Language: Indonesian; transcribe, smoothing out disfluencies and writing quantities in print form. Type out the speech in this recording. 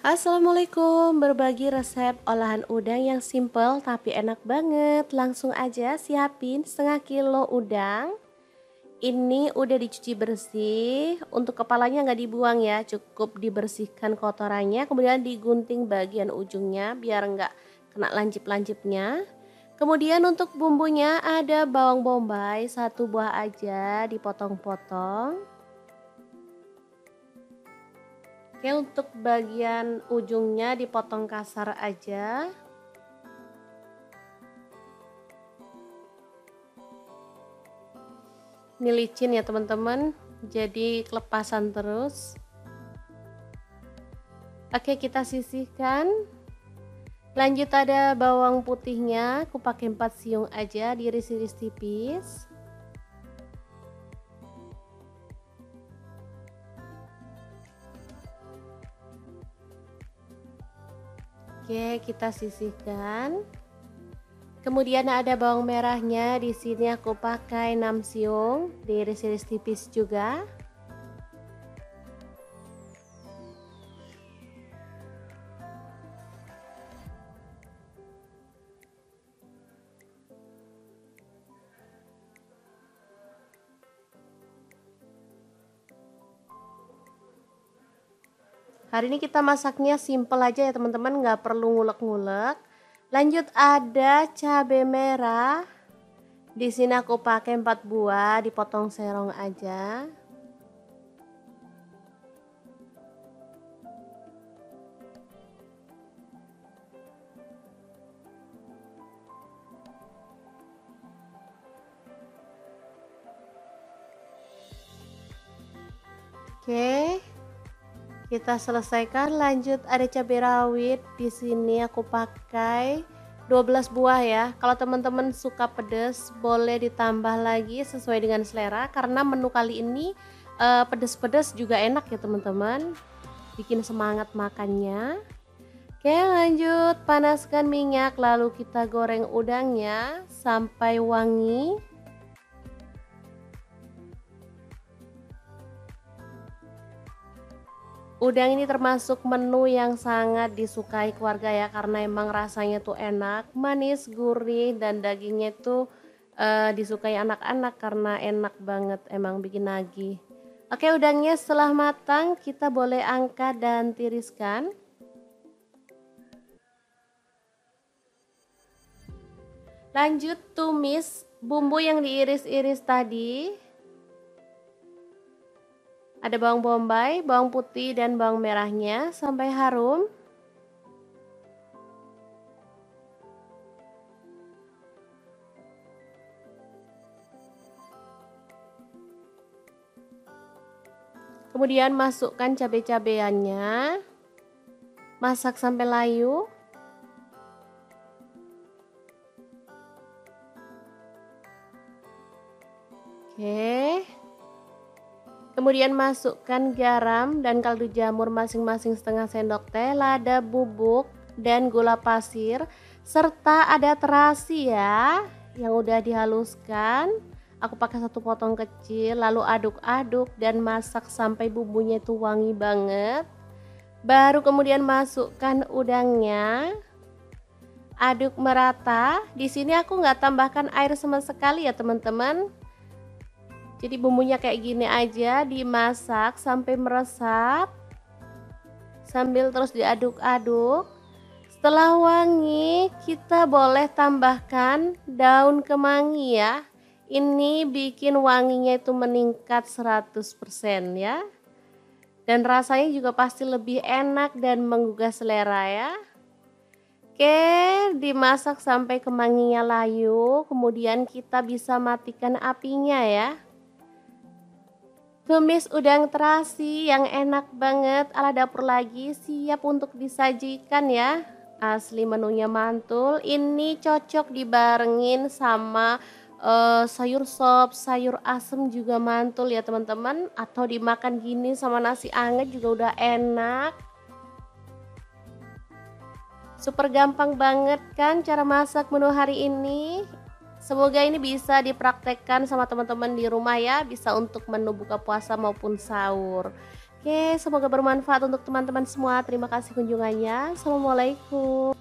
Assalamualaikum, berbagi resep olahan udang yang simple tapi enak banget. Langsung aja siapin setengah kilo udang. Ini udah dicuci bersih, untuk kepalanya nggak dibuang ya, cukup dibersihkan kotorannya, kemudian digunting bagian ujungnya biar nggak kena lancip-lancipnya. Kemudian untuk bumbunya ada bawang bombay, satu buah aja dipotong-potong. Oke, untuk bagian ujungnya dipotong kasar aja. Ini licin ya teman-teman, jadi kelepasan terus. Oke, kita sisihkan. Lanjut ada bawang putihnya, aku pakai 4 siung aja, diiris-iris tipis. Oke, kita sisihkan. Kemudian ada bawang merahnya, di sini aku pakai 6 siung, diiris-iris tipis juga. Hari ini kita masaknya simple aja ya teman-teman, nggak perlu ngulek-ngulek. Lanjut ada cabai merah. Di sini aku pakai 4 buah, dipotong serong aja. Oke. Kita selesaikan, lanjut ada cabai rawit. Di sini aku pakai 12 buah ya. Kalau teman-teman suka pedas boleh ditambah lagi sesuai dengan selera, karena menu kali ini pedas-pedas juga enak ya teman-teman. Bikin semangat makannya. Oke, lanjut panaskan minyak, lalu kita goreng udangnya sampai wangi. Udang ini termasuk menu yang sangat disukai keluarga ya, karena emang rasanya tuh enak, manis, gurih, dan dagingnya tuh disukai anak-anak karena enak banget, emang bikin nagih. Oke, udangnya setelah matang kita boleh angkat dan tiriskan. Lanjut tumis bumbu yang diiris-iris tadi. Ada bawang bombay, bawang putih, dan bawang merahnya sampai harum. Kemudian masukkan cabai-cabeannya. Masak sampai layu. Oke. Kemudian masukkan garam dan kaldu jamur masing-masing setengah sendok teh, lada bubuk dan gula pasir, serta ada terasi ya yang udah dihaluskan. Aku pakai 1 potong kecil, lalu aduk-aduk dan masak sampai bumbunya itu wangi banget. Baru kemudian masukkan udangnya. Aduk merata. Di sini aku nggak tambahkan air sama sekali ya teman-teman. Jadi bumbunya kayak gini aja, dimasak sampai meresap sambil terus diaduk-aduk. Setelah wangi, kita boleh tambahkan daun kemangi ya. Ini bikin wanginya itu meningkat 100% ya. Dan rasanya juga pasti lebih enak dan menggugah selera ya. Oke, dimasak sampai kemanginya layu, kemudian kita bisa matikan apinya ya. Tumis udang terasi yang enak banget ala dapur lagi, siap untuk disajikan ya. Asli menunya mantul. Ini cocok dibarengin sama sayur sop, sayur asem juga mantul ya teman-teman. Atau dimakan gini sama nasi anget juga udah enak. Super gampang banget kan cara masak menu hari ini. Semoga ini bisa dipraktekkan sama teman-teman di rumah ya, bisa untuk menu buka puasa maupun sahur. Oke, semoga bermanfaat untuk teman-teman semua. Terima kasih kunjungannya. Assalamualaikum.